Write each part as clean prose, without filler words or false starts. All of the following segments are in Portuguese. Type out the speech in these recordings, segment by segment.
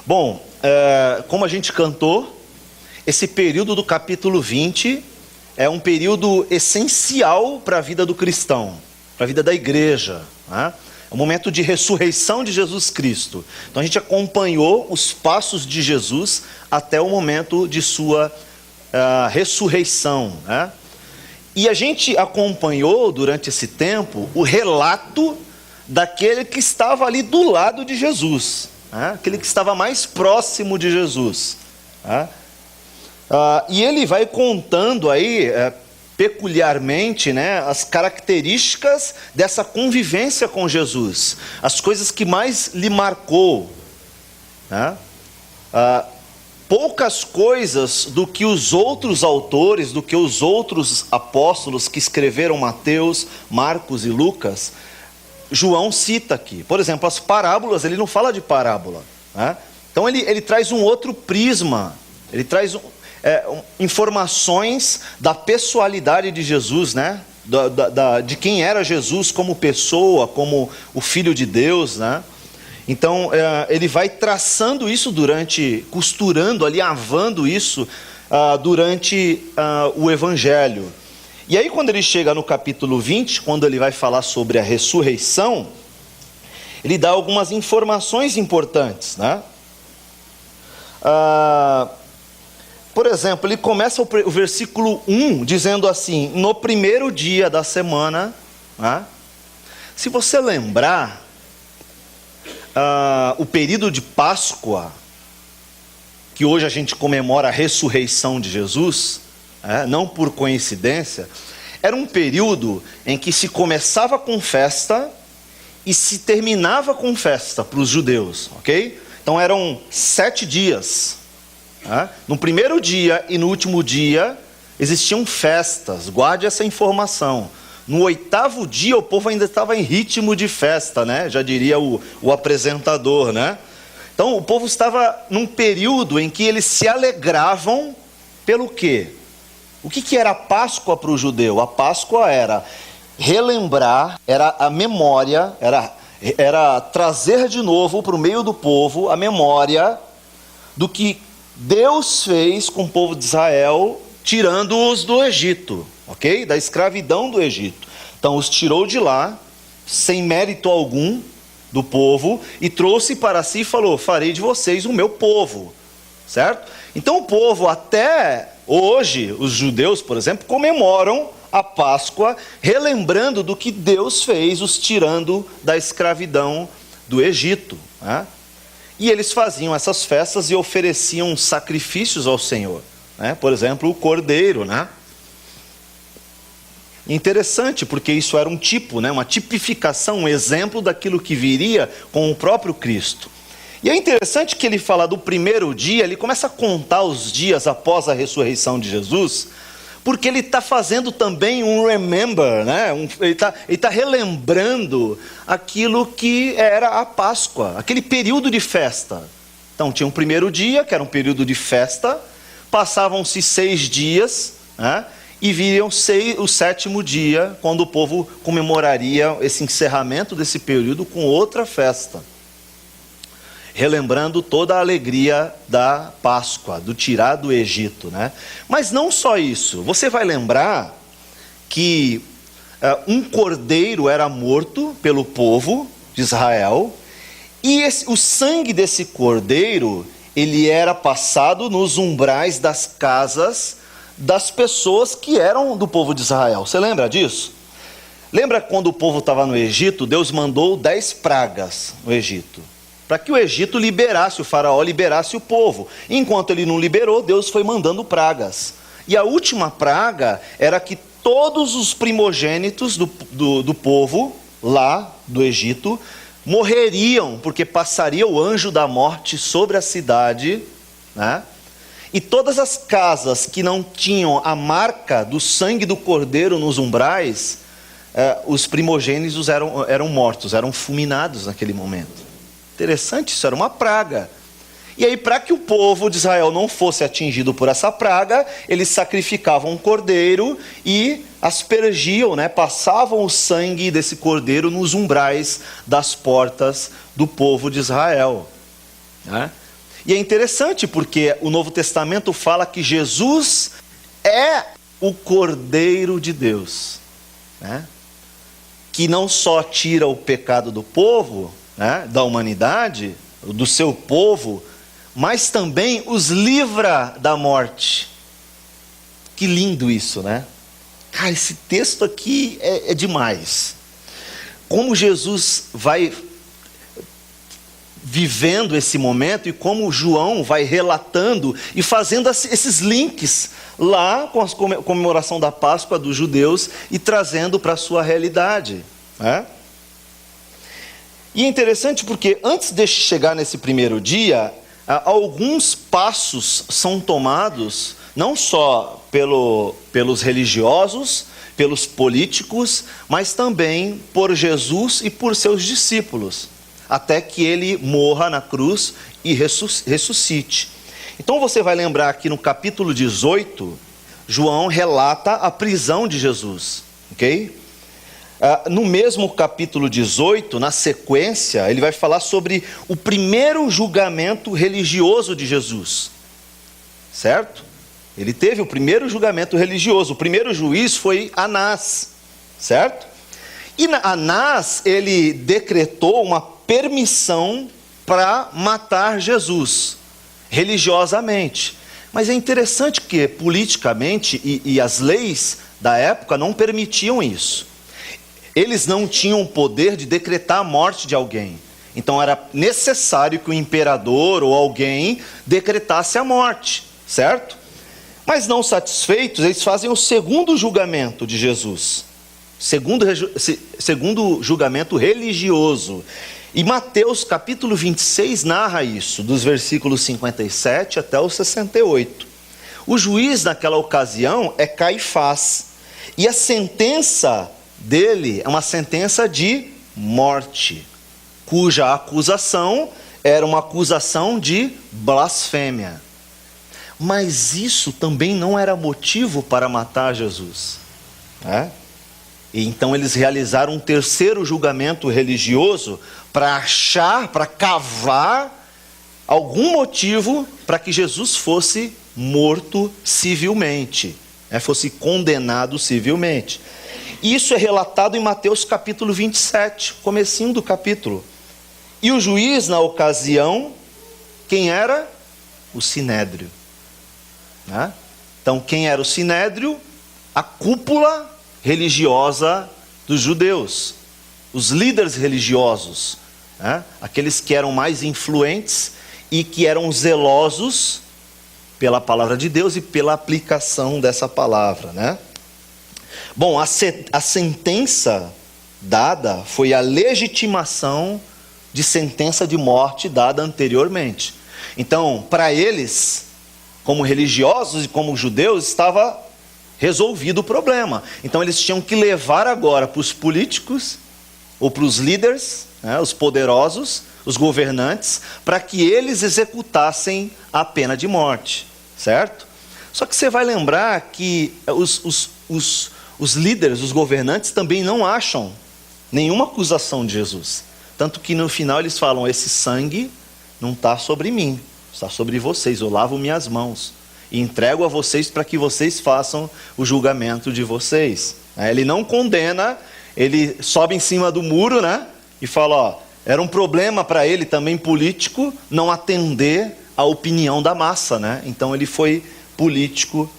Bom, como a gente cantou, esse período do capítulo 20 é um período essencial para a vida do cristão, para a vida da igreja, né? É um momento de ressurreição de Jesus Cristo. Então a gente acompanhou os passos de Jesus até o momento de sua ressurreição, né? E a gente acompanhou durante esse tempo o relato daquele que estava ali do lado de Jesus, né? Aquele que estava mais próximo de Jesus, né? E ele vai contando aí peculiarmente, né, as características dessa convivência com Jesus, as coisas que mais lhe marcou, né? Poucas coisas do que os outros autores, do que os outros apóstolos que escreveram Mateus, Marcos e Lucas, João cita aqui. Por exemplo, as parábolas, ele não fala de parábola, né? Então ele traz um outro prisma, ele traz informações da pessoalidade de Jesus, né? De quem era Jesus como pessoa, como o Filho de Deus, né? Então ele vai traçando isso costurando, alinhavando isso durante o Evangelho. E aí quando ele chega no capítulo 20, quando ele vai falar sobre a ressurreição, ele dá algumas informações importantes, né? Por exemplo, ele começa o versículo 1 dizendo assim: no primeiro dia da semana, né? Se você lembrar, o período de Páscoa, que hoje a gente comemora a ressurreição de Jesus, não por coincidência, era um período em que se começava com festa e se terminava com festa para os judeus, ok? Então eram 7 dias. No primeiro dia e no último dia existiam festas, guarde essa informação. No 8º dia o povo ainda estava em ritmo de festa, né? Já diria o apresentador, né? Então o povo estava num período em que eles se alegravam pelo quê? O que era a Páscoa para o judeu? A Páscoa era relembrar, era a memória, era trazer de novo para o meio do povo a memória do que Deus fez com o povo de Israel, tirando-os do Egito, ok? Da escravidão do Egito. Então os tirou de lá, sem mérito algum do povo, e trouxe para si e falou: farei de vocês o meu povo, certo? Então o povo, até hoje, os judeus, por exemplo, comemoram a Páscoa, relembrando do que Deus fez, os tirando da escravidão do Egito, né? E eles faziam essas festas e ofereciam sacrifícios ao Senhor, né? Por exemplo, o cordeiro, né? Interessante, porque isso era um tipo, né? Uma tipificação, um exemplo daquilo que viria com o próprio Cristo. E é interessante que ele fala do primeiro dia, ele começa a contar os dias após a ressurreição de Jesus, porque ele está fazendo também um remember, né? Ele está relembrando aquilo que era a Páscoa, aquele período de festa. Então tinha um primeiro dia, que era um período de festa, passavam-se 6 dias, né? E viriam o 7º dia, quando o povo comemoraria esse encerramento desse período com outra festa, relembrando toda a alegria da Páscoa, do tirar do Egito, né? Mas não só isso, você vai lembrar que um cordeiro era morto pelo povo de Israel, e o sangue desse cordeiro, ele era passado nos umbrais das casas das pessoas que eram do povo de Israel. Você lembra disso? Lembra quando o povo estava no Egito, Deus mandou 10 pragas no Egito, para que o Egito liberasse, o faraó liberasse o povo. Enquanto ele não liberou, Deus foi mandando pragas. E a última praga era que todos os primogênitos do povo lá do Egito morreriam, porque passaria o anjo da morte sobre a cidade, né? E todas as casas que não tinham a marca do sangue do cordeiro nos umbrais, os primogênitos eram mortos, eram fulminados naquele momento. Interessante, isso era uma praga. E aí, para que o povo de Israel não fosse atingido por essa praga, eles sacrificavam um cordeiro e aspergiam, né, passavam o sangue desse cordeiro nos umbrais das portas do povo de Israel, né? E é interessante porque o Novo Testamento fala que Jesus é o Cordeiro de Deus, né? Que não só tira o pecado do povo, né, da humanidade, do seu povo, mas também os livra da morte. Que lindo isso, né? Cara, esse texto aqui é demais. Como Jesus vai vivendo esse momento e como João vai relatando e fazendo esses links lá com a comemoração da Páscoa dos judeus e trazendo para a sua realidade, né? E é interessante porque antes de chegar nesse primeiro dia, alguns passos são tomados não só pelos religiosos, pelos políticos, mas também por Jesus e por seus discípulos, até que ele morra na cruz e ressuscite. Então você vai lembrar aqui no capítulo 18, João relata a prisão de Jesus, ok? No mesmo capítulo 18, na sequência, ele vai falar sobre o primeiro julgamento religioso de Jesus, certo? Ele teve o primeiro julgamento religioso, o primeiro juiz foi Anás, certo? E Anás, ele decretou uma permissão para matar Jesus, religiosamente. Mas é interessante que politicamente e as leis da época não permitiam isso. Eles não tinham o poder de decretar a morte de alguém. Então era necessário que o imperador ou alguém decretasse a morte, certo? Mas não satisfeitos, eles fazem o segundo julgamento de Jesus. Segundo julgamento religioso. E Mateus capítulo 26 narra isso, dos versículos 57 até os 68. O juiz naquela ocasião é Caifás. E a sentença dele é uma sentença de morte, cuja acusação era uma acusação de blasfêmia. Mas isso também não era motivo para matar Jesus, né? E então eles realizaram um terceiro julgamento religioso para cavar algum motivo para que Jesus fosse morto civilmente, né? Fosse condenado civilmente. Isso é relatado em Mateus capítulo 27, comecinho do capítulo. E o juiz na ocasião, quem era? O Sinédrio, né? Então quem era o Sinédrio? A cúpula religiosa dos judeus, os líderes religiosos, né? Aqueles que eram mais influentes e que eram zelosos pela palavra de Deus e pela aplicação dessa palavra, né? Bom, a sentença dada foi a legitimação de sentença de morte dada anteriormente. Então, para eles, como religiosos e como judeus, estava resolvido o problema. Então eles tinham que levar agora para os políticos, ou para os líderes, né, os poderosos, os governantes, para que eles executassem a pena de morte, certo? Só que você vai lembrar que os líderes, os governantes também não acham nenhuma acusação de Jesus. Tanto que no final eles falam, esse sangue não está sobre mim, está sobre vocês, eu lavo minhas mãos e entrego a vocês para que vocês façam o julgamento de vocês. Ele não condena, ele sobe em cima do muro, né? E fala, ó, era um problema para ele também político não atender a opinião da massa, né? Então ele foi político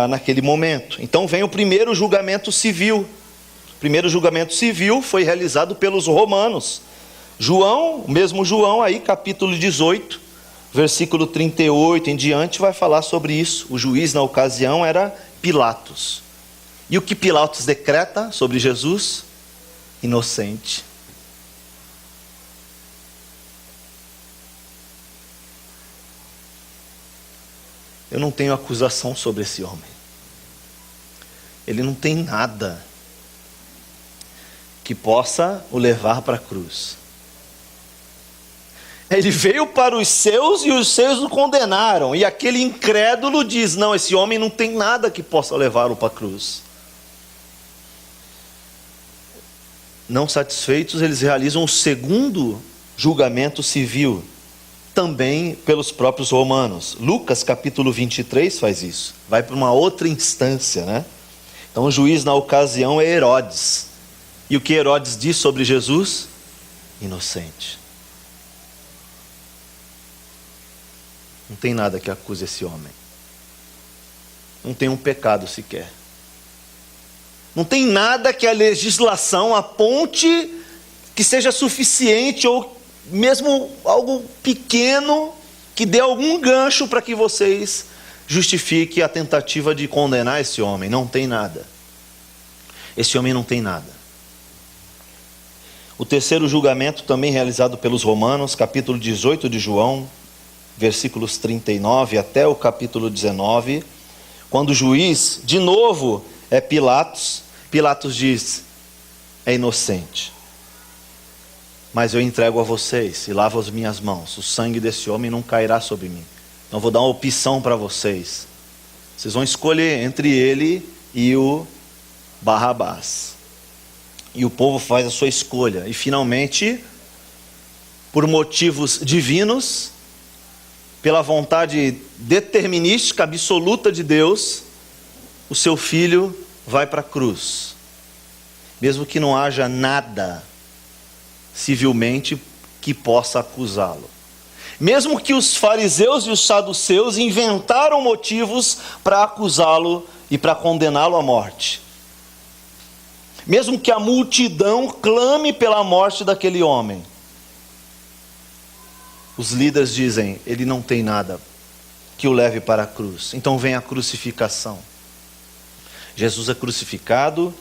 naquele momento. Então vem o primeiro julgamento civil. O primeiro julgamento civil foi realizado pelos romanos. João, o mesmo João aí, capítulo 18, versículo 38 em diante, vai falar sobre isso. O juiz na ocasião era Pilatos. E o que Pilatos decreta sobre Jesus? Inocente. Eu não tenho acusação sobre esse homem. Ele não tem nada que possa o levar para a cruz. Ele veio para os seus e os seus o condenaram. E aquele incrédulo diz, não, esse homem não tem nada que possa levá-lo para a cruz. Não satisfeitos, eles realizam o segundo julgamento civil, também pelos próprios romanos. Lucas capítulo 23 faz isso, vai para uma outra instância, né? Então o juiz na ocasião é Herodes. E o que Herodes diz sobre Jesus? Inocente. Não tem nada que acuse esse homem. Não tem um pecado sequer. Não tem nada que a legislação aponte que seja suficiente, ou mesmo algo pequeno que dê algum gancho para que vocês justifiquem a tentativa de condenar esse homem. Não tem nada. Esse homem não tem nada. O terceiro julgamento, também realizado pelos romanos, capítulo 18 de João, versículos 39 até o capítulo 19, quando o juiz, de novo, é Pilatos. Pilatos diz: é inocente, mas eu entrego a vocês e lavo as minhas mãos. O sangue desse homem não cairá sobre mim. Então vou dar uma opção para vocês. Vocês vão escolher entre ele e o Barrabás. E o povo faz a sua escolha. E finalmente, por motivos divinos, pela vontade determinística, absoluta de Deus, o seu filho vai para a cruz. Mesmo que não haja nada civilmente que possa acusá-lo. Mesmo que os fariseus e os saduceus inventaram motivos para acusá-lo e para condená-lo à morte. Mesmo que a multidão clame pela morte daquele homem. Os líderes dizem: ele não tem nada que o leve para a cruz. Então vem a crucificação. Jesus é crucificado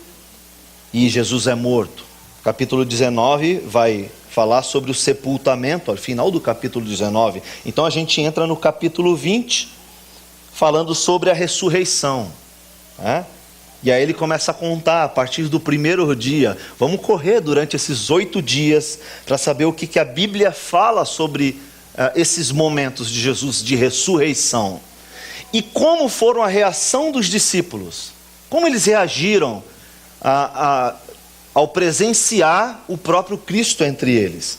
e Jesus é morto. Capítulo 19 vai falar sobre o sepultamento, ao final do capítulo 19. Então a gente entra no capítulo 20, falando sobre a ressurreição, né? E aí ele começa a contar a partir do primeiro dia. Vamos correr durante esses 8 dias para saber o que a Bíblia fala sobre esses momentos de Jesus de ressurreição. E como foram a reação dos discípulos. Como eles reagiram ao presenciar o próprio Cristo entre eles.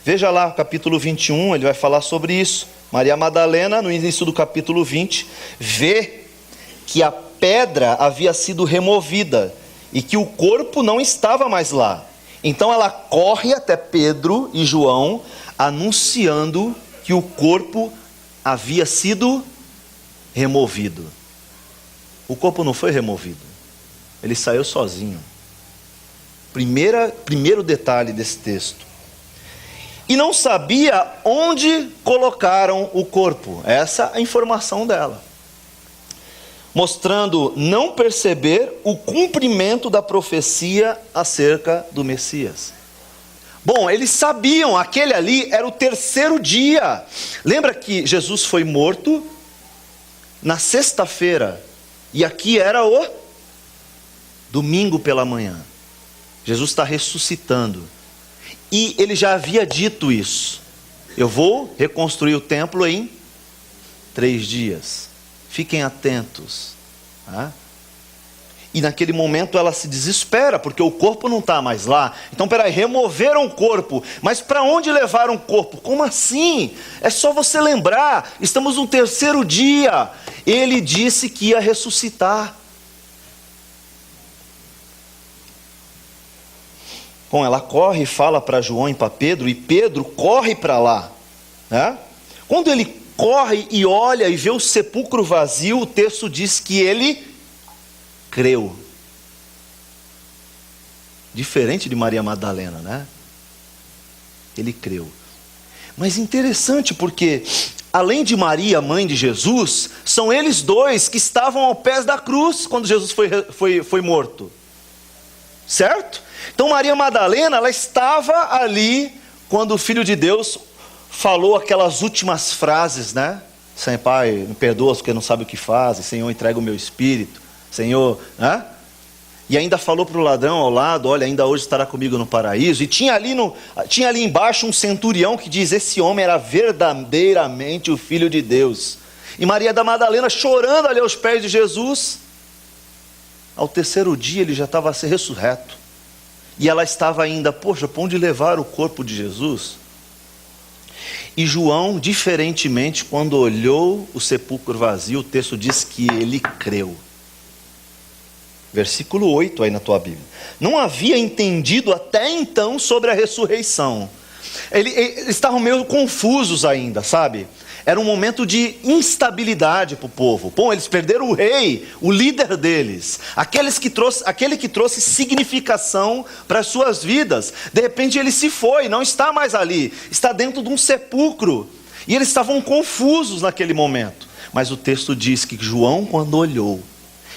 Veja lá, capítulo 21, ele vai falar sobre isso. Maria Madalena, no início do capítulo 20, vê que a pedra havia sido removida e que o corpo não estava mais lá. Então ela corre até Pedro e João, anunciando que o corpo havia sido removido. O corpo não foi removido, ele saiu sozinho. Primeiro detalhe desse texto. E não sabia onde colocaram o corpo. Essa é a informação dela. Mostrando não perceber o cumprimento da profecia acerca do Messias. Bom, eles sabiam, aquele ali era o terceiro dia. Lembra que Jesus foi morto na sexta-feira, e aqui era o domingo pela manhã. Jesus está ressuscitando, e ele já havia dito isso: eu vou reconstruir o templo em 3 dias. Fiquem atentos. Tá? E naquele momento ela se desespera, porque o corpo não está mais lá. Então, peraí, removeram o corpo, mas para onde levaram o corpo? Como assim? É só você lembrar, estamos no terceiro dia. Ele disse que ia ressuscitar. Bom, ela corre e fala para João e para Pedro, e Pedro corre para lá. Né? Quando ele corre e olha e vê o sepulcro vazio, o texto diz que ele creu. Diferente de Maria Madalena, né? Ele creu. Mas interessante porque, além de Maria, mãe de Jesus, são eles dois que estavam ao pé da cruz quando Jesus foi morto. Certo? Então Maria Madalena, ela estava ali quando o Filho de Deus falou aquelas últimas frases, né? Senhor Pai, me perdoa porque não sabe o que fazem. Senhor, entrega o meu espírito. Senhor, né? E ainda falou para o ladrão ao lado: olha, ainda hoje estará comigo no paraíso. E tinha ali embaixo um centurião que diz: esse homem era verdadeiramente o Filho de Deus. E Maria da Madalena chorando ali aos pés de Jesus. Ao terceiro dia ele já estava a ser ressurreto. E ela estava ainda: poxa, para onde levar o corpo de Jesus? E João, diferentemente, quando olhou o sepulcro vazio, o texto diz que ele creu. Versículo 8 aí na tua Bíblia. Não havia entendido até então sobre a ressurreição. Eles estavam meio confusos ainda, sabe? Era um momento de instabilidade para o povo. Bom, eles perderam o rei, o líder deles, aquele que trouxe significação para as suas vidas. De repente ele se foi, não está mais ali, está dentro de um sepulcro. E eles estavam confusos naquele momento. Mas o texto diz que João, quando olhou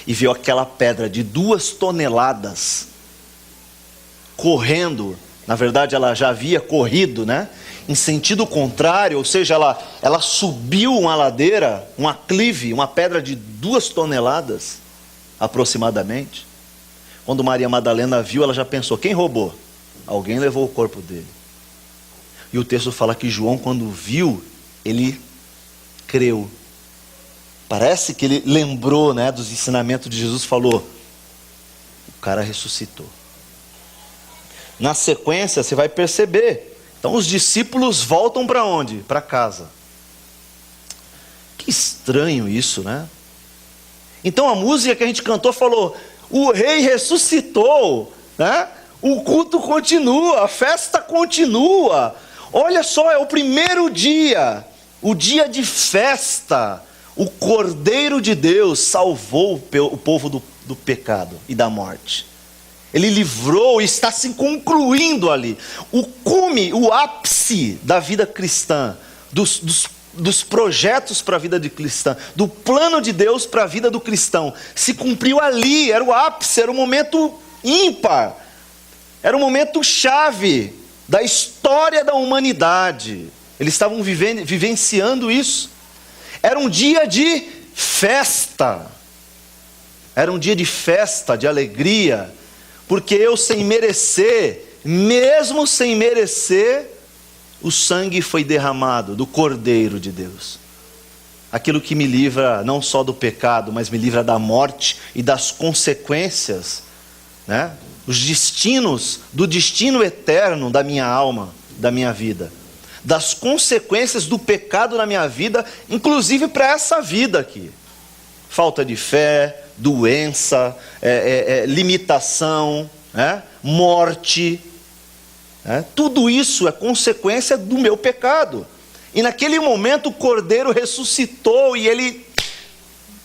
e viu aquela pedra de 2 toneladas correndo, na verdade ela já havia corrido, né? Em sentido contrário, ou seja, ela subiu uma ladeira, um aclive, uma pedra de 2 toneladas, aproximadamente. Quando Maria Madalena viu, ela já pensou, quem roubou? Alguém levou o corpo dele. E o texto fala que João, quando viu, ele creu. Parece que ele lembrou, né, dos ensinamentos de Jesus, falou, o cara ressuscitou. Na sequência, você vai perceber. Então os discípulos voltam para onde? Para casa. Que estranho isso, né? Então a música que a gente cantou falou, o rei ressuscitou, né? O culto continua, a festa continua. Olha só, é o primeiro dia, o dia de festa. O Cordeiro de Deus salvou o povo do pecado e da morte. Ele livrou, está se concluindo ali. O cume, o ápice da vida cristã, dos projetos para a vida de cristã, do plano de Deus para a vida do cristão, se cumpriu ali, era o ápice, era o momento ímpar, era o momento chave da história da humanidade. Eles estavam vivenciando isso. Era um dia de festa, era um dia de festa, de alegria, porque eu sem merecer, mesmo sem merecer, o sangue foi derramado do Cordeiro de Deus. Aquilo que me livra não só do pecado, mas me livra da morte e das consequências, né? Os destinos, do destino eterno da minha alma, da minha vida. Das consequências do pecado na minha vida, inclusive para essa vida aqui. Falta de fé, doença, limitação, né? Morte, né? Tudo isso é consequência do meu pecado. E naquele momento o Cordeiro ressuscitou e ele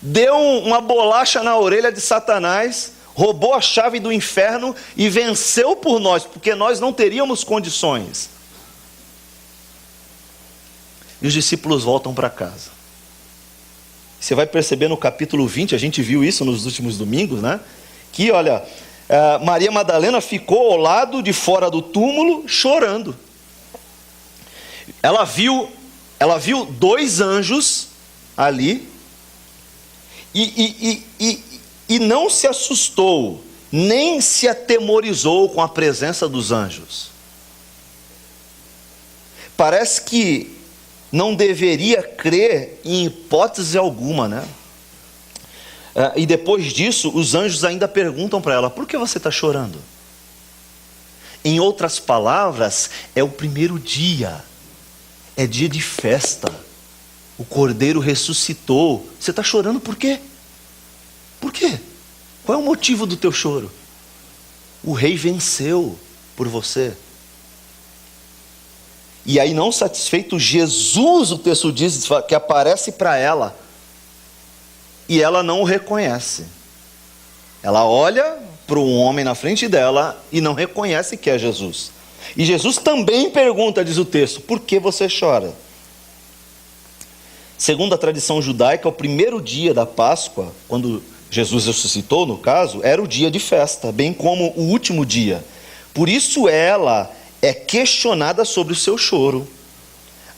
deu uma bolacha na orelha de Satanás, roubou a chave do inferno e venceu por nós, porque nós não teríamos condições. E os discípulos voltam para casa. Você vai perceber no capítulo 20, a gente viu isso nos últimos domingos, né? Que, olha, Maria Madalena ficou ao lado de fora do túmulo chorando. Ela viu 2 anjos ali e não se assustou, nem se atemorizou com a presença dos anjos. Parece que não deveria crer em hipótese alguma, né? E depois disso, os anjos ainda perguntam para ela, por que você está chorando? Em outras palavras, é o primeiro dia, é dia de festa, o Cordeiro ressuscitou, você está chorando por quê? Por quê? Qual é o motivo do teu choro? O rei venceu por você. E aí, não satisfeito, Jesus, o texto diz, que aparece para ela, e ela não o reconhece. Ela olha para um homem na frente dela e não reconhece que é Jesus. E Jesus também pergunta, diz o texto, por que você chora? Segundo a tradição judaica, o primeiro dia da Páscoa, quando Jesus ressuscitou, no caso, era o dia de festa, bem como o último dia. Por isso ela é questionada sobre o seu choro.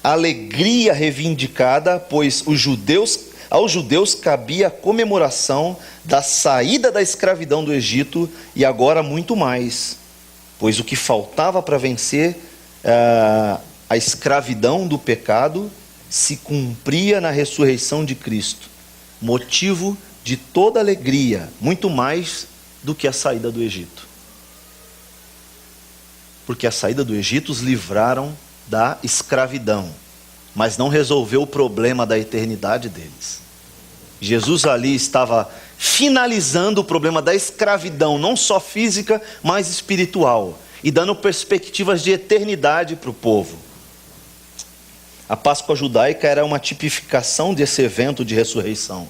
Alegria reivindicada, pois aos judeus cabia a comemoração da saída da escravidão do Egito e agora muito mais, pois o que faltava para vencer a escravidão do pecado se cumpria na ressurreição de Cristo, motivo de toda alegria, muito mais do que a saída do Egito. Porque a saída do Egito os livraram da escravidão. mas não resolveu o problema da eternidade deles. Jesus ali estava finalizando o problema da escravidão, não só física, mas espiritual, e dando perspectivas de eternidade para o povo. A Páscoa judaica era uma tipificação desse evento de ressurreição.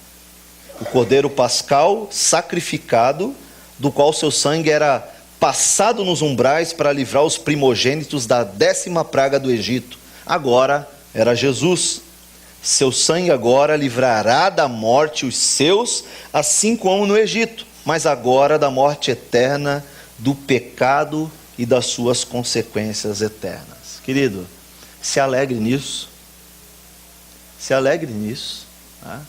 O cordeiro pascal sacrificado, do qual seu sangue era passado nos umbrais para livrar os primogênitos da 10ª praga do Egito. Agora era Jesus. Seu sangue agora livrará da morte os seus, assim como no Egito, mas agora da morte eterna, do pecado e das suas consequências eternas. Querido, se alegre nisso. Se alegre nisso. Tá?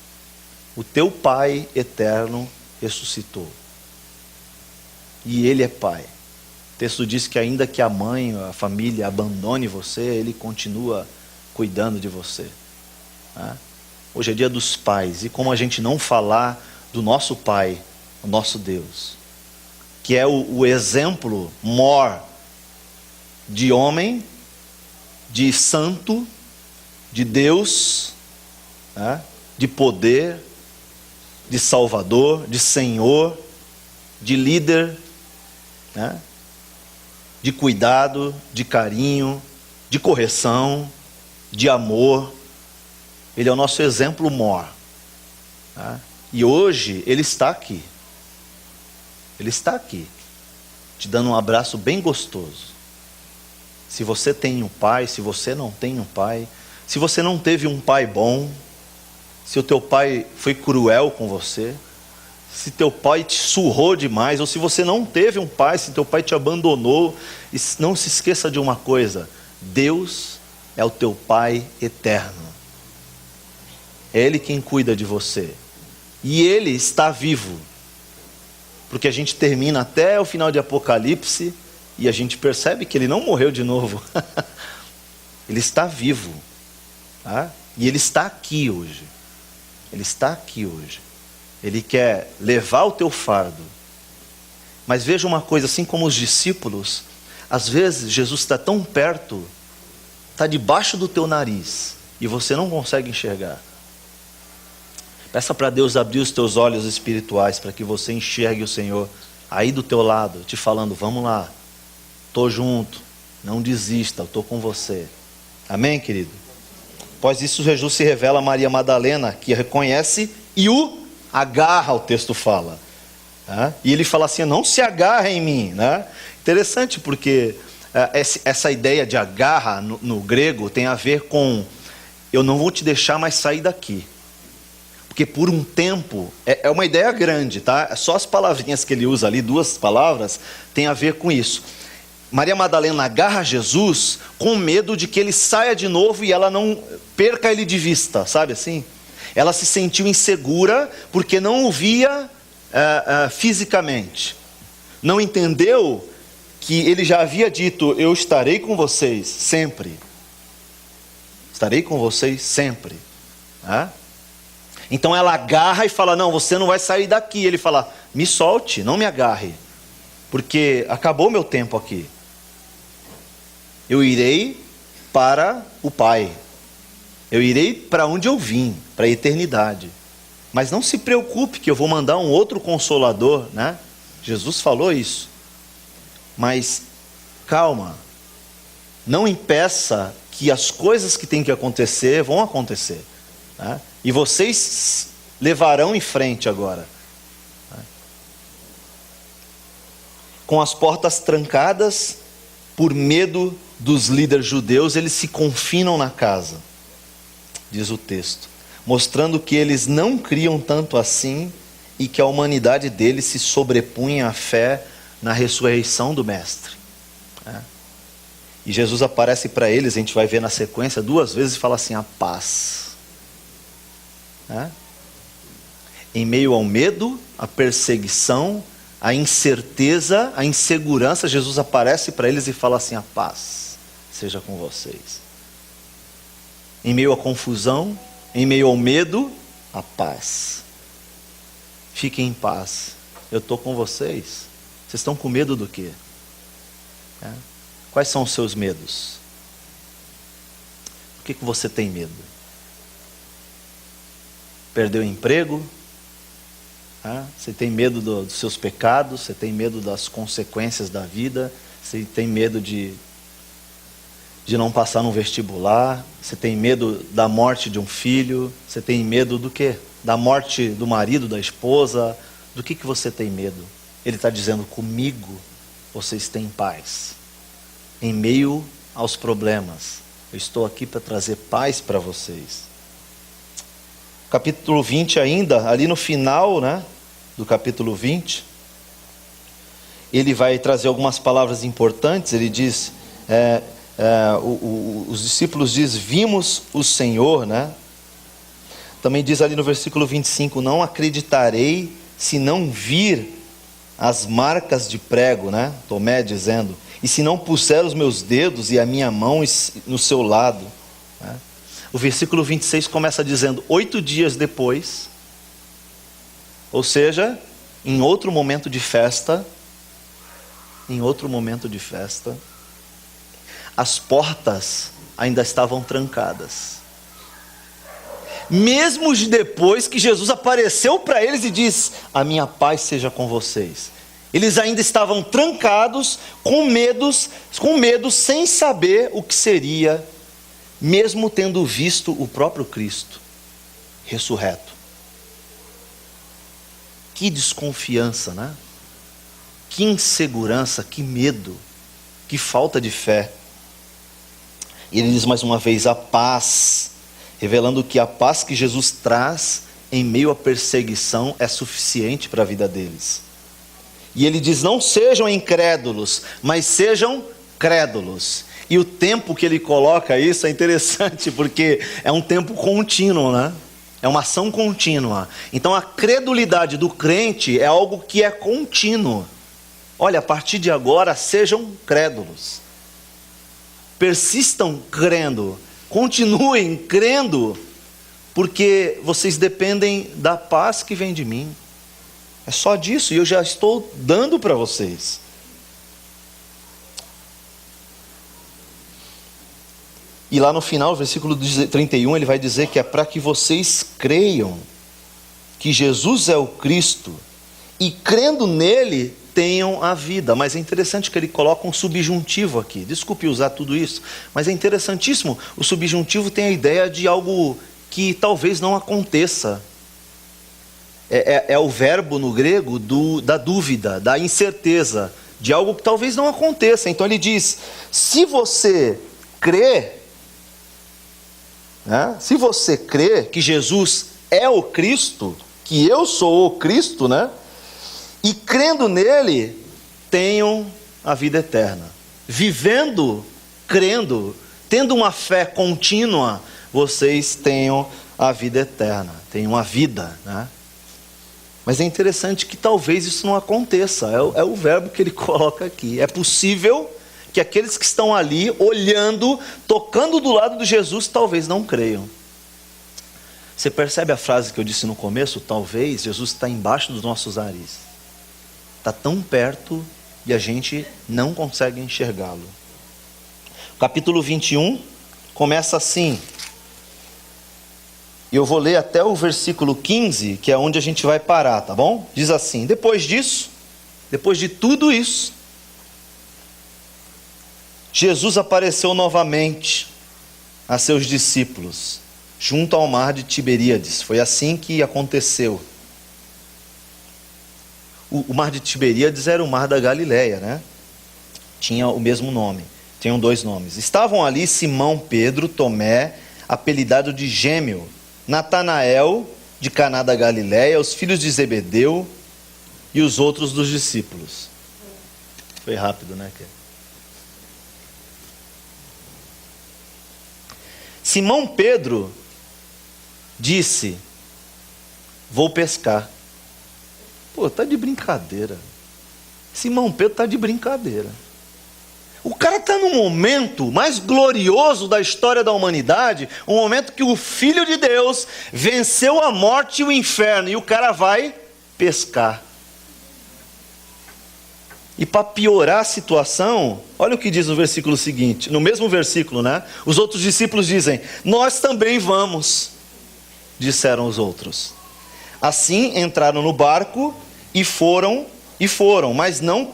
O teu Pai eterno ressuscitou. E Ele é Pai. O texto diz que ainda que a mãe, a família abandone você, Ele continua cuidando de você. Tá? Hoje é dia dos pais. E como a gente não falar do nosso Pai, o nosso Deus, que é o exemplo maior de homem, de santo, de Deus, tá? De poder, de Salvador, de Senhor, de líder, né? De cuidado, de carinho, de correção, de amor. Ele é o nosso exemplo maior. Tá? E hoje Ele está aqui. Ele está aqui, te dando um abraço bem gostoso. Se você tem um pai, se você não tem um pai, se você não teve um pai bom, se o teu pai foi cruel com você, se teu pai te surrou demais, ou se você não teve um pai, se teu pai te abandonou, não se esqueça de uma coisa: Deus é o teu Pai eterno. É Ele quem cuida de você. E Ele está vivo. Porque a gente termina até o final de Apocalipse e a gente percebe que Ele não morreu de novo. Ele está vivo. Tá? E Ele está aqui hoje. Ele está aqui hoje. Ele quer levar o teu fardo. Mas veja uma coisa, assim como os discípulos, às vezes Jesus está tão perto, está debaixo do teu nariz, e você não consegue enxergar. Peça para Deus abrir os teus olhos espirituais, para que você enxergue o Senhor aí do teu lado, te falando: vamos lá, estou junto, não desista, eu estou com você. Amém, querido? Após isso, Jesus se revela a Maria Madalena, que reconhece e o agarra, o texto fala. Né? E ele fala assim: não se agarra em mim. Né? Interessante, porque essa ideia de agarra no grego tem a ver com: eu não vou te deixar mais sair daqui. Porque por um tempo, é uma ideia grande, tá? Só as palavrinhas que ele usa ali, 2 palavras, tem a ver com isso. Maria Madalena agarra Jesus com medo de que ele saia de novo e ela não perca ele de vista, sabe assim? Ela se sentiu insegura porque não o via fisicamente. Não entendeu que ele já havia dito: eu estarei com vocês sempre. Estarei com vocês sempre. Então ela agarra e fala: não, você não vai sair daqui. Ele fala: me solte, não me agarre, porque acabou meu tempo aqui. Eu irei para o Pai. Eu irei para onde eu vim, para a eternidade. Mas não se preocupe que eu vou mandar um outro consolador, né? Jesus falou isso. Mas calma, não impeça que as coisas que têm que acontecer vão acontecer. Né? E vocês levarão em frente agora. Né? Com as portas trancadas, por medo dos líderes judeus, eles se confinam na casa, diz o texto, mostrando que eles não criam tanto assim e que a humanidade deles se sobrepunha à fé na ressurreição do Mestre. E Jesus aparece para eles, a gente vai ver na sequência 2 vezes, e fala assim: a paz. Em meio ao medo, à perseguição, à incerteza, à insegurança, Jesus aparece para eles e fala assim: a paz seja com vocês. Em meio à confusão, em meio ao medo, a paz. Fiquem em paz, eu estou com vocês. Vocês estão com medo do quê? Quais são os seus medos? O que você tem medo? Perdeu o emprego? Você tem medo dos seus pecados? Você tem medo das consequências da vida? Você tem medo de não passar no vestibular? Você tem medo da morte de um filho? Você tem medo do quê? Da morte do marido, da esposa? Do que você tem medo? Ele está dizendo, comigo vocês têm paz. Em meio aos problemas, eu estou aqui para trazer paz para vocês. Capítulo 20 ainda, ali no final, do capítulo 20, ele vai trazer algumas palavras importantes. Ele diz, os discípulos dizem, vimos o Senhor, Também diz ali no versículo 25, não acreditarei se não vir as marcas de prego, Tomé dizendo, e se não puser os meus dedos e a minha mão no seu lado. O versículo 26 começa dizendo, 8 dias depois, ou seja, em outro momento de festa, as portas ainda estavam trancadas. Mesmo depois que Jesus apareceu para eles e disse, a minha paz seja com vocês. Eles ainda estavam trancados, com medo, sem saber o que seria, mesmo tendo visto o próprio Cristo ressurreto. Que desconfiança, Que insegurança, que medo, que falta de fé. E ele diz mais uma vez, a paz, revelando que a paz que Jesus traz em meio à perseguição é suficiente para a vida deles. E ele diz, não sejam incrédulos, mas sejam crédulos. E o tempo que ele coloca isso é interessante, porque é um tempo contínuo, É uma ação contínua. Então a credulidade do crente é algo que é contínuo. Olha, a partir de agora, sejam crédulos. Persistam crendo. Continuem crendo, porque vocês dependem da paz que vem de mim. É só disso, e eu já estou dando para vocês. E lá no final, versículo 31, ele vai dizer que é para que vocês creiam que Jesus é o Cristo, e crendo nele, tenham a vida. Mas é interessante que ele coloca um subjuntivo aqui. Desculpe usar tudo isso, mas é interessantíssimo. O subjuntivo tem a ideia de algo que talvez não aconteça. É o verbo no grego da dúvida, da incerteza, de algo que talvez não aconteça. Então ele diz, se você crê, se você crê que Jesus é o Cristo, que eu sou o Cristo, e crendo nele, tenham a vida eterna. Vivendo, crendo, tendo uma fé contínua, vocês tenham a vida eterna, tenham a vida, Mas é interessante que talvez isso não aconteça, é o verbo que ele coloca aqui. É possível que aqueles que estão ali, olhando, tocando do lado de Jesus, talvez não creiam. Você percebe a frase que eu disse no começo? Talvez Jesus está embaixo dos nossos narizes. Está tão perto e a gente não consegue enxergá-lo. Capítulo 21 começa assim. E eu vou ler até o versículo 15, que é onde a gente vai parar, tá bom? Diz assim, depois disso, depois de tudo isso, Jesus apareceu novamente a seus discípulos, junto ao mar de Tiberíades. Foi assim que aconteceu. O mar de Tiberíades era o mar da Galileia, Tinha o mesmo nome, tinham 2 nomes. Estavam ali Simão Pedro, Tomé, apelidado de Gêmeo, Natanael, de Caná da Galileia, os filhos de Zebedeu e os outros dos discípulos. Foi rápido, Simão Pedro disse, vou pescar. Pô, tá de brincadeira. Simão Pedro tá de brincadeira. O cara está no momento mais glorioso da história da humanidade, um momento que o Filho de Deus venceu a morte e o inferno, e o cara vai pescar. E para piorar a situação, olha o que diz o versículo seguinte, no mesmo versículo, né? Os outros discípulos dizem: nós também vamos, disseram os outros. Assim entraram no barco e foram, mas não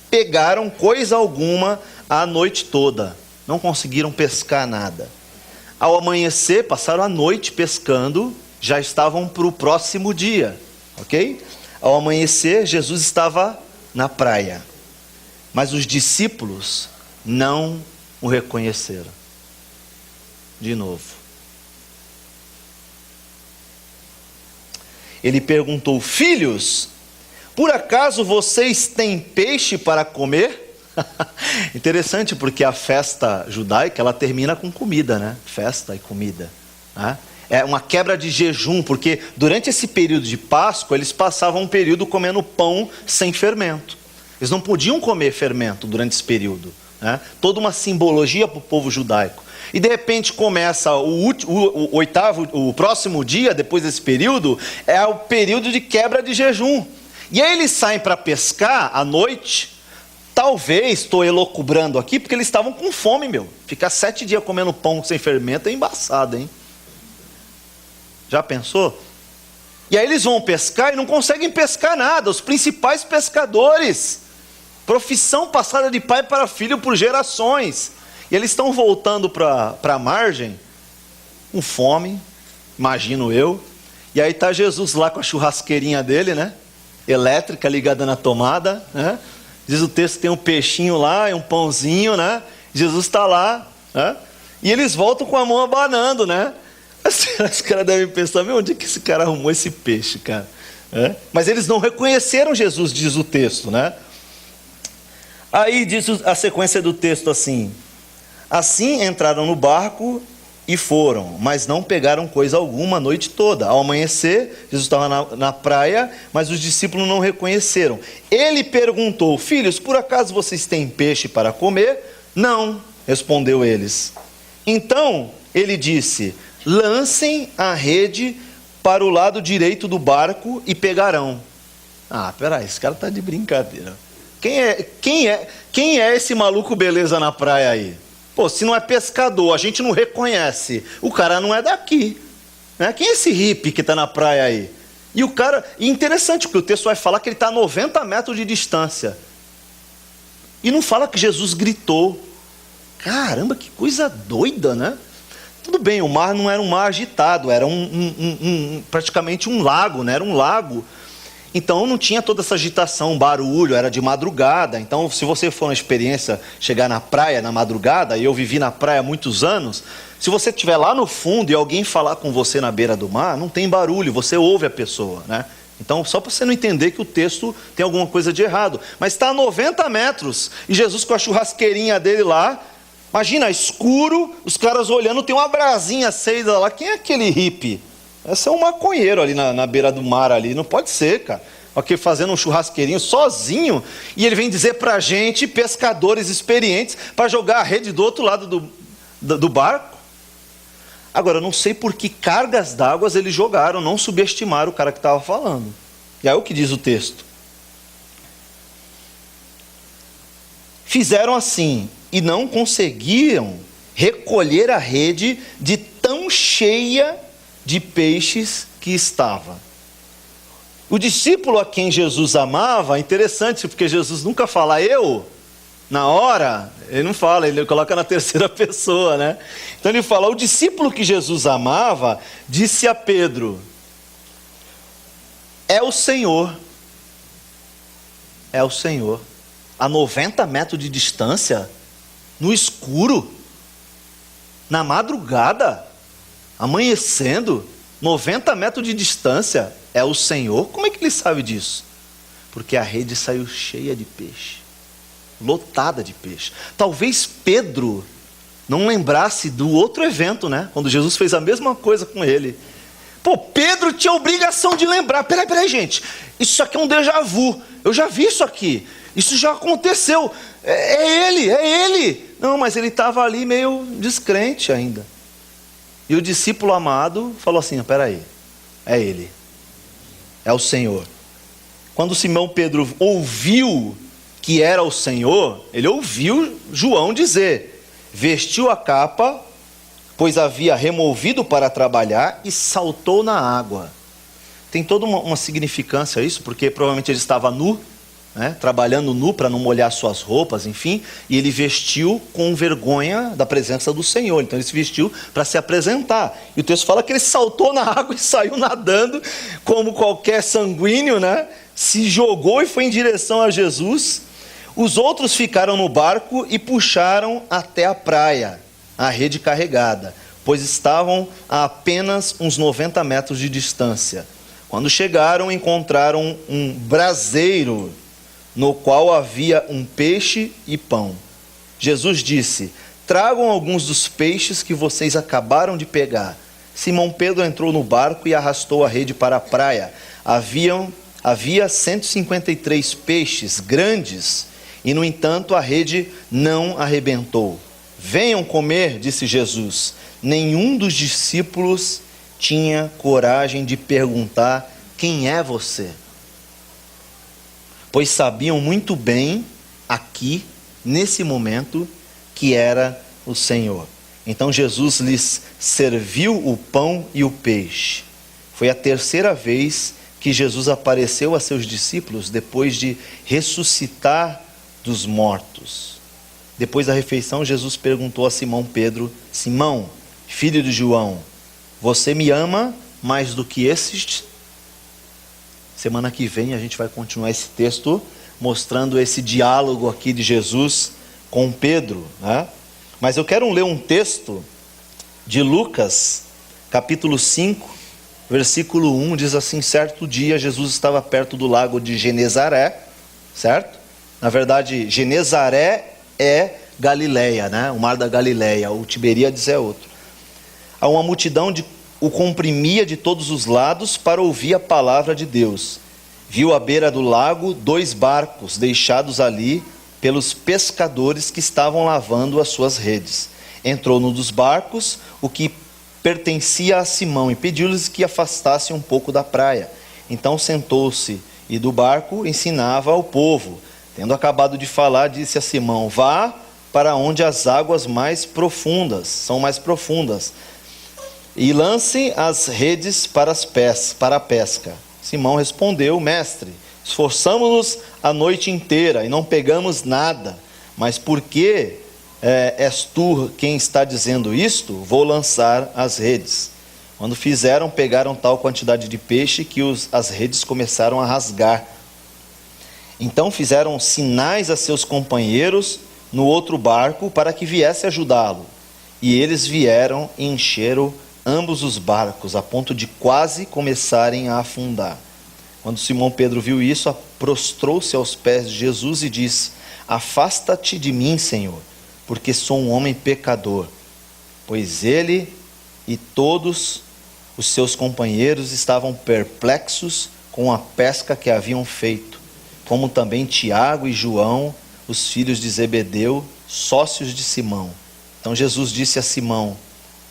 pegaram coisa alguma a noite toda. Não conseguiram pescar nada. Ao amanhecer, passaram a noite pescando, já estavam para o próximo dia, ok? Ao amanhecer, Jesus estava na praia, mas os discípulos não o reconheceram. De novo. Ele perguntou: filhos, por acaso vocês têm peixe para comer? Interessante, porque a festa judaica, ela termina com comida, né? Festa e comida, né? É uma quebra de jejum, porque durante esse período de Páscoa, eles passavam um período comendo pão sem fermento. Eles não podiam comer fermento durante esse período, né? Toda uma simbologia para o povo judaico. E de repente começa o próximo dia, depois desse período, é o período de quebra de jejum. E aí eles saem para pescar à noite. Talvez, estou elocubrando aqui, porque eles estavam com fome, meu. Ficar 7 dias comendo pão sem fermento é embaçado, hein? Já pensou? E aí eles vão pescar e não conseguem pescar nada. Os principais pescadores, profissão passada de pai para filho por gerações. E eles estão voltando para a margem, com fome, imagino eu. E aí está Jesus lá com a churrasqueirinha dele, né? Elétrica, ligada na tomada, né? Diz o texto que tem um peixinho lá e um pãozinho, né? Jesus está lá, né? E eles voltam com a mão abanando, né? Os caras devem pensar: meu, onde é que esse cara arrumou esse peixe, cara? É? Mas eles não reconheceram Jesus, diz o texto, né? Aí diz a sequência do texto assim: assim entraram no barco e foram, mas não pegaram coisa alguma a noite toda. Ao amanhecer, Jesus estava na praia, mas os discípulos não reconheceram. Ele perguntou: filhos, por acaso vocês têm peixe para comer? Não, respondeu eles. Então ele disse: lancem a rede para o lado direito do barco e pegarão. Ah, peraí, esse cara está de brincadeira. Quem é esse maluco beleza na praia aí? Pô, se não é pescador, a gente não reconhece. O cara não é daqui, né? Quem é esse hippie que está na praia aí? E o cara, e interessante, porque o texto vai falar que ele está a 90 metros de distância. E não fala que Jesus gritou. Caramba, que coisa doida, né? Tudo bem, o mar não era um mar agitado, era praticamente um lago, né? Era um lago. Então não tinha toda essa agitação, barulho, era de madrugada. Então, se você for uma experiência, chegar na praia na madrugada, e eu vivi na praia há muitos anos, se você estiver lá no fundo e alguém falar com você na beira do mar, não tem barulho, você ouve a pessoa, né? Então, só para você não entender que o texto tem alguma coisa de errado. Mas está a 90 metros, e Jesus com a churrasqueirinha dele lá, imagina, escuro, os caras olhando, tem uma brasinha acesa lá. Quem é aquele hippie? Esse é um maconheiro ali na beira do mar ali, não pode ser, cara. Ok, fazendo um churrasqueirinho sozinho, e ele vem dizer pra gente, pescadores experientes, para jogar a rede do outro lado do barco. Agora, eu não sei por que cargas d'água eles jogaram, não subestimaram o cara que estava falando. E aí o que diz o texto? Fizeram assim, e não conseguiram recolher a rede de tão cheia de peixes que estava. O discípulo a quem Jesus amava, interessante, porque Jesus nunca fala eu, na hora, ele não fala, ele coloca na terceira pessoa, né? Então ele fala: o discípulo que Jesus amava, disse a Pedro: é o Senhor. É o Senhor. A 90 metros de distância, no escuro, na madrugada, amanhecendo, 90 metros de distância, é o Senhor. Como é que ele sabe disso? Porque a rede saiu cheia de peixe, lotada de peixe. Talvez Pedro não lembrasse do outro evento, né? Quando Jesus fez a mesma coisa com ele. Pô, Pedro tinha a obrigação de lembrar. Peraí, gente, isso aqui é um déjà vu. Eu já vi isso aqui. Isso já aconteceu. É ele. Não, mas ele estava ali meio descrente ainda. E o discípulo amado falou assim: peraí, é ele, é o Senhor. Quando Simão Pedro ouviu que era o Senhor, ele ouviu João dizer, vestiu a capa, pois havia removido para trabalhar, e saltou na água. Tem toda uma significância isso, porque provavelmente ele estava nu, né, trabalhando nu para não molhar suas roupas, enfim, e ele vestiu com vergonha da presença do Senhor. Então ele se vestiu para se apresentar. E o texto fala que ele saltou na água e saiu nadando, como qualquer sanguíneo, né? Se jogou e foi em direção a Jesus. Os outros ficaram no barco e puxaram até a praia, a rede carregada, pois estavam a apenas uns 90 metros de distância. Quando chegaram, encontraram um braseiro, no qual havia um peixe e pão. Jesus disse, tragam alguns dos peixes que vocês acabaram de pegar. Simão Pedro entrou no barco e arrastou a rede para a praia. Havia 153 peixes grandes, e no entanto a rede não arrebentou. Venham comer, disse Jesus. Nenhum dos discípulos tinha coragem de perguntar, quem é você? Pois sabiam muito bem, aqui, nesse momento, que era o Senhor. Então Jesus lhes serviu o pão e o peixe. Foi a terceira vez que Jesus apareceu a seus discípulos depois de ressuscitar dos mortos. Depois da refeição, Jesus perguntou a Simão Pedro, Simão, filho de João, você me ama mais do que esses? Semana que vem a gente vai continuar esse texto, mostrando esse diálogo aqui de Jesus com Pedro, né? Mas eu quero ler um texto de Lucas, capítulo 5, versículo 1, diz assim, certo dia Jesus estava perto do lago de Genezaré, certo? Na verdade, Genezaré é Galileia, né? O mar da Galileia, o Tiberíades é outro. Há uma multidão o comprimia de todos os lados para ouvir a palavra de Deus. Viu à beira do lago 2 barcos deixados ali pelos pescadores que estavam lavando as suas redes. Entrou num dos barcos, o que pertencia a Simão, e pediu-lhes que afastassem um pouco da praia. Então sentou-se e do barco ensinava ao povo. Tendo acabado de falar, disse a Simão, vá para onde as águas são mais profundas, e lance as redes para a pesca. Simão respondeu, mestre, esforçamo-nos a noite inteira e não pegamos nada, mas porque és tu quem está dizendo isto, vou lançar as redes. Quando fizeram, pegaram tal quantidade de peixe que as redes começaram a rasgar. Então fizeram sinais a seus companheiros no outro barco para que viesse ajudá-lo. E eles vieram e encheram ambos os barcos, a ponto de quase começarem a afundar. Quando Simão Pedro viu isso, prostrou-se aos pés de Jesus e disse, afasta-te de mim, Senhor, porque sou um homem pecador. Pois ele e todos os seus companheiros estavam perplexos com a pesca que haviam feito, como também Tiago e João, os filhos de Zebedeu, sócios de Simão. Então Jesus disse a Simão,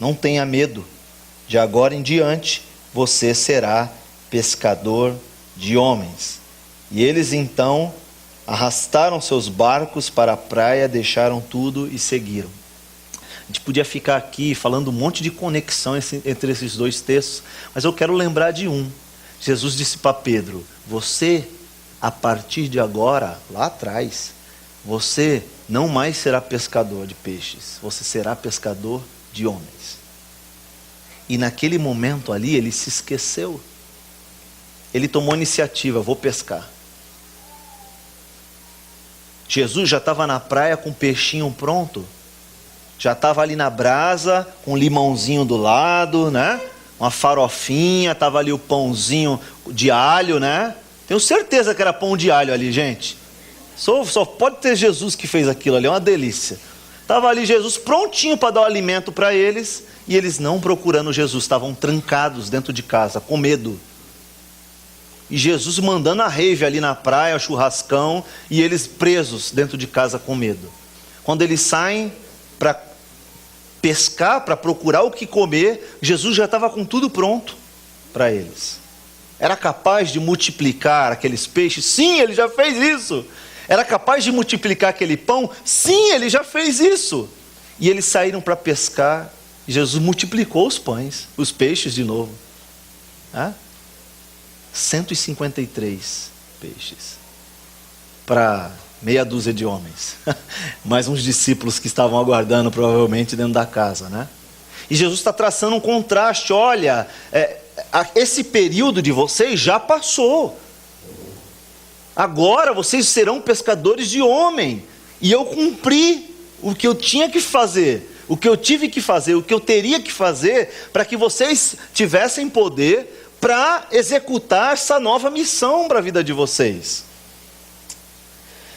não tenha medo, de agora em diante você será pescador de homens. E eles então arrastaram seus barcos para a praia, deixaram tudo e seguiram. A gente podia ficar aqui falando um monte de conexão entre esses dois textos, mas eu quero lembrar de um. Jesus disse para Pedro, você, a partir de agora, lá atrás, você não mais será pescador de peixes, você será pescador de homens. E naquele momento ali, ele se esqueceu. Ele tomou iniciativa, vou pescar. Jesus já estava na praia com o peixinho pronto, já estava ali na brasa, com um limãozinho do lado, né? Uma farofinha, estava ali o pãozinho de alho, né? Tenho certeza que era pão de alho ali, gente. Só pode ter Jesus que fez aquilo ali, é uma delícia. Estava ali Jesus prontinho para dar o alimento para eles, e eles não procurando Jesus, estavam trancados dentro de casa, com medo. E Jesus mandando a rave ali na praia, churrascão, e eles presos dentro de casa com medo. Quando eles saem para pescar, para procurar o que comer, Jesus já estava com tudo pronto para eles. Era capaz de multiplicar aqueles peixes? Sim, ele já fez isso. Era capaz de multiplicar aquele pão? Sim, ele já fez isso. E eles saíram para pescar. Jesus multiplicou os pães, os peixes de novo. 153 peixes. Para meia dúzia de homens. Mais uns discípulos que estavam aguardando provavelmente dentro da casa, né? E Jesus está traçando um contraste. Olha, esse período de vocês já passou. Agora vocês serão pescadores de homem. E eu cumpri o que eu tinha que fazer, o que eu tive que fazer, o que eu teria que fazer, para que vocês tivessem poder para executar essa nova missão para a vida de vocês.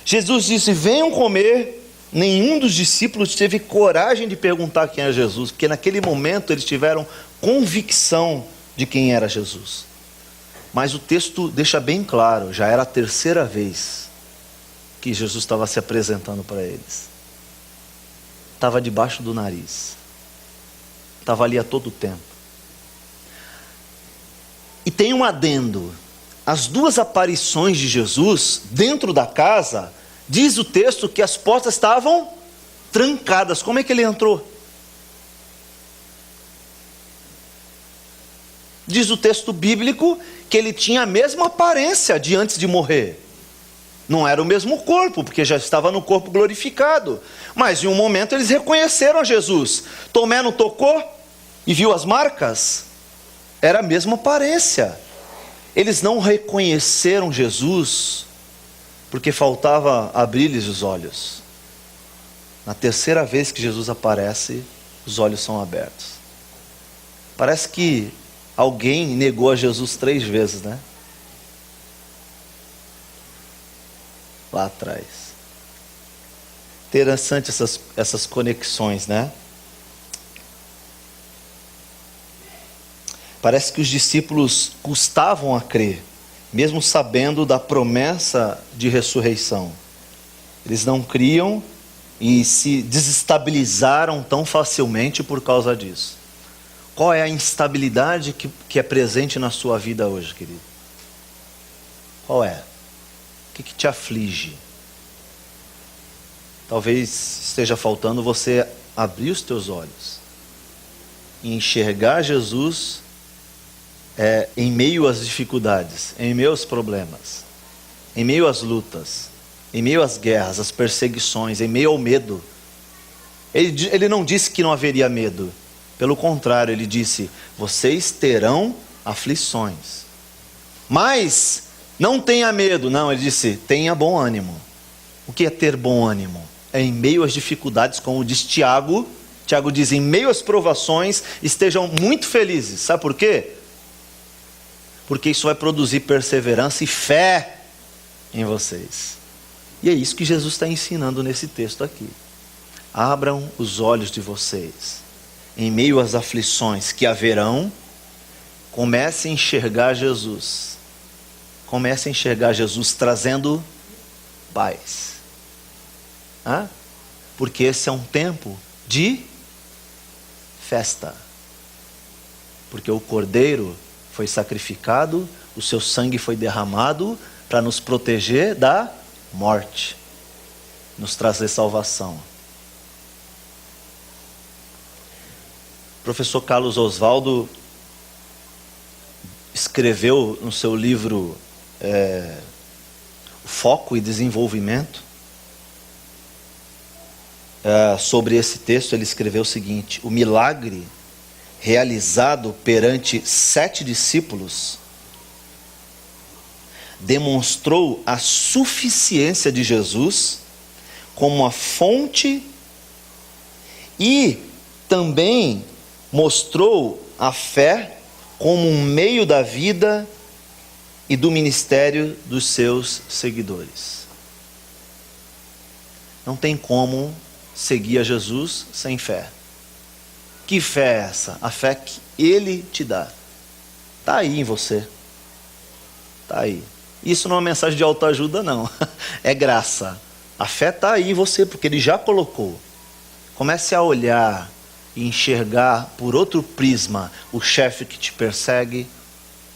Jesus disse: venham comer. Nenhum dos discípulos teve coragem de perguntar quem era Jesus, porque naquele momento eles tiveram convicção de quem era Jesus. Mas o texto deixa bem claro, já era a terceira vez que Jesus estava se apresentando para eles. Estava debaixo do nariz. Estava ali a todo tempo. E tem um adendo. As duas aparições de Jesus dentro da casa, diz o texto que as portas estavam trancadas. Como é que ele entrou? Diz o texto bíblico que ele tinha a mesma aparência de antes de morrer. Não era o mesmo corpo, porque já estava no corpo glorificado. Mas em um momento eles reconheceram Jesus. Tomé não tocou e viu as marcas? Era a mesma aparência. Eles não reconheceram Jesus porque faltava abrir-lhes os olhos. Na terceira vez que Jesus aparece, os olhos são abertos. Parece que alguém negou a Jesus 3 vezes, né? Lá atrás. Interessante essas conexões, né? Parece que os discípulos custavam a crer, mesmo sabendo da promessa de ressurreição. Eles não criam e se desestabilizaram tão facilmente por causa disso. Qual é a instabilidade que é presente na sua vida hoje, querido? Qual é? O que te aflige? Talvez esteja faltando você abrir os teus olhos e enxergar Jesus em meio às dificuldades, em meio aos problemas, em meio às lutas, em meio às guerras, às perseguições, em meio ao medo. Ele não disse que não haveria medo. Pelo contrário, ele disse: vocês terão aflições. Mas não tenha medo. Não, ele disse: tenha bom ânimo. O que é ter bom ânimo? É em meio às dificuldades, como diz Tiago. Tiago diz: em meio às provações, estejam muito felizes. Sabe por quê? Porque isso vai produzir perseverança e fé em vocês. E é isso que Jesus está ensinando nesse texto aqui. Abram os olhos de vocês. Em meio às aflições que haverão, comece a enxergar Jesus. Comece a enxergar Jesus trazendo paz. Porque esse é um tempo de festa. Porque o Cordeiro foi sacrificado, o seu sangue foi derramado para nos proteger da morte, nos trazer salvação. O professor Carlos Oswaldo escreveu no seu livro Foco e Desenvolvimento, sobre esse texto. Ele escreveu o seguinte: o milagre realizado perante 7 discípulos demonstrou a suficiência de Jesus como a fonte e também mostrou a fé como um meio da vida e do ministério dos seus seguidores. Não tem como seguir a Jesus sem fé. Que fé é essa? A fé que Ele te dá. Está aí em você. Está aí. Isso não é uma mensagem de autoajuda, não. É graça. A fé está aí em você, porque Ele já colocou. Comece a olhar e enxergar por outro prisma o chefe que te persegue,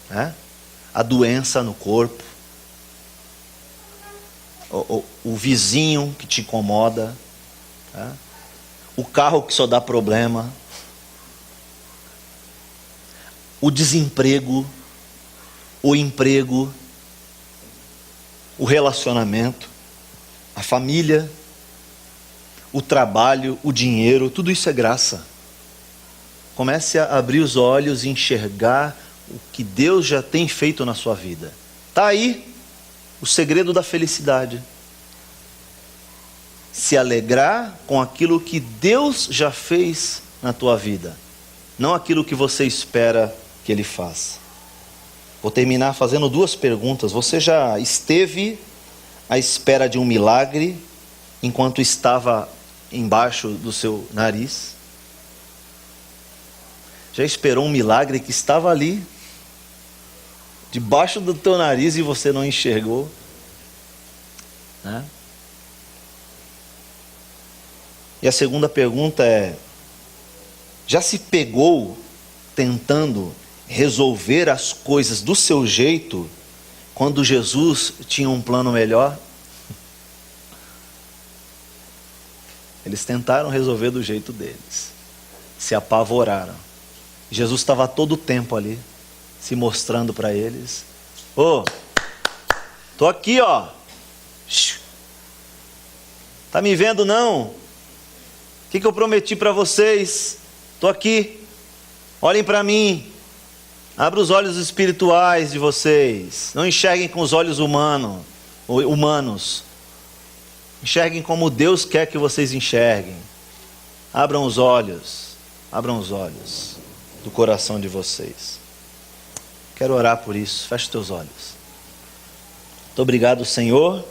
né? A doença no corpo. o vizinho que te incomoda, tá? O carro que só dá problema, o desemprego, o emprego, o relacionamento, a família, o trabalho, o dinheiro, tudo isso é graça. Comece a abrir os olhos e enxergar o que Deus já tem feito na sua vida. Está aí o segredo da felicidade. Se alegrar com aquilo que Deus já fez na tua vida, não aquilo que você espera que Ele faça. Vou terminar fazendo duas perguntas. Você já esteve à espera de um milagre enquanto estava embaixo do seu nariz? Já esperou um milagre que estava ali, debaixo do teu nariz, e você não enxergou? Né? E a segunda pergunta é: já se pegou tentando resolver as coisas do seu jeito, quando Jesus tinha um plano melhor? Eles tentaram resolver do jeito deles, se apavoraram. Jesus estava todo o tempo ali, se mostrando para eles. Tô aqui, ó. Tá me vendo não? O que eu prometi para vocês? Tô aqui. Olhem para mim. Abra os olhos espirituais de vocês. Não enxerguem com os olhos humanos. Enxerguem como Deus quer que vocês enxerguem. Abram os olhos do coração de vocês. Quero orar por isso. Feche os teus olhos. Muito obrigado, Senhor,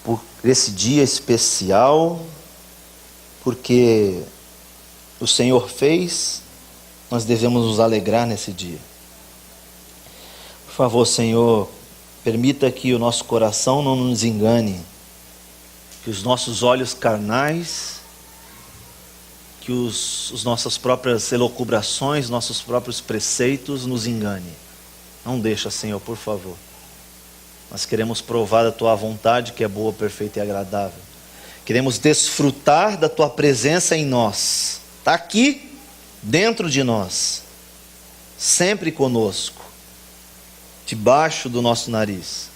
por esse dia especial, porque o Senhor fez, nós devemos nos alegrar nesse dia. Por favor, Senhor, permita que o nosso coração não nos engane, que os nossos olhos carnais, que as nossas próprias elucubrações, nossos próprios preceitos nos enganem. Não deixa, Senhor, por favor. Nós queremos provar da Tua vontade, que é boa, perfeita e agradável. Queremos desfrutar da Tua presença em nós. Está aqui, dentro de nós, sempre conosco, debaixo do nosso nariz.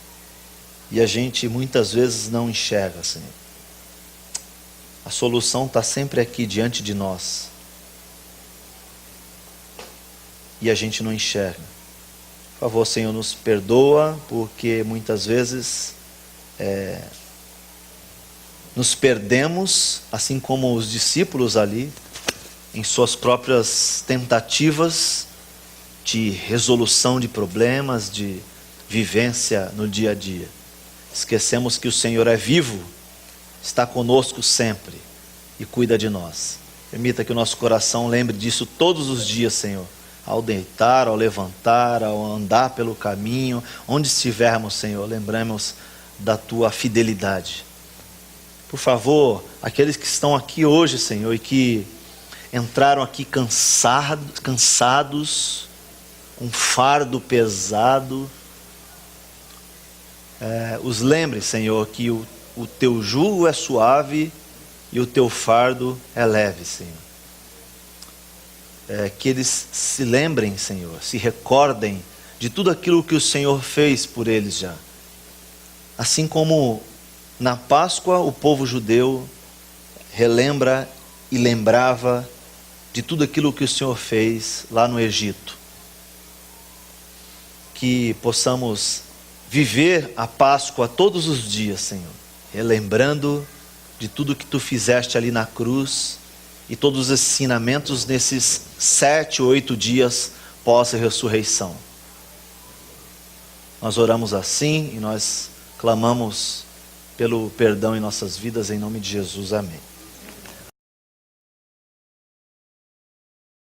E a gente muitas vezes não enxerga, Senhor. A solução está sempre aqui diante de nós. E a gente não enxerga. Por favor, Senhor, nos perdoa, porque muitas vezes nos perdemos, assim como os discípulos ali, em suas próprias tentativas de resolução de problemas, de vivência no dia a dia. Esquecemos que o Senhor é vivo, está conosco sempre e cuida de nós. Permita que o nosso coração lembre disso todos os dias, Senhor. Ao deitar, ao levantar, ao andar pelo caminho, onde estivermos, Senhor, lembremos da Tua fidelidade. Por favor, aqueles que estão aqui hoje, Senhor, e que entraram aqui cansados, um fardo pesado, os lembre, Senhor, que o Teu jugo é suave e o Teu fardo é leve, Senhor. Que eles se lembrem, Senhor, se recordem de tudo aquilo que o Senhor fez por eles já. Assim como na Páscoa o povo judeu relembra e lembrava de tudo aquilo que o Senhor fez lá no Egito. Que possamos viver a Páscoa todos os dias, Senhor, relembrando de tudo que Tu fizeste ali na cruz e todos os ensinamentos nesses 7 ou 8 dias pós-ressurreição. Nós oramos assim e nós clamamos pelo perdão em nossas vidas, em nome de Jesus, amém.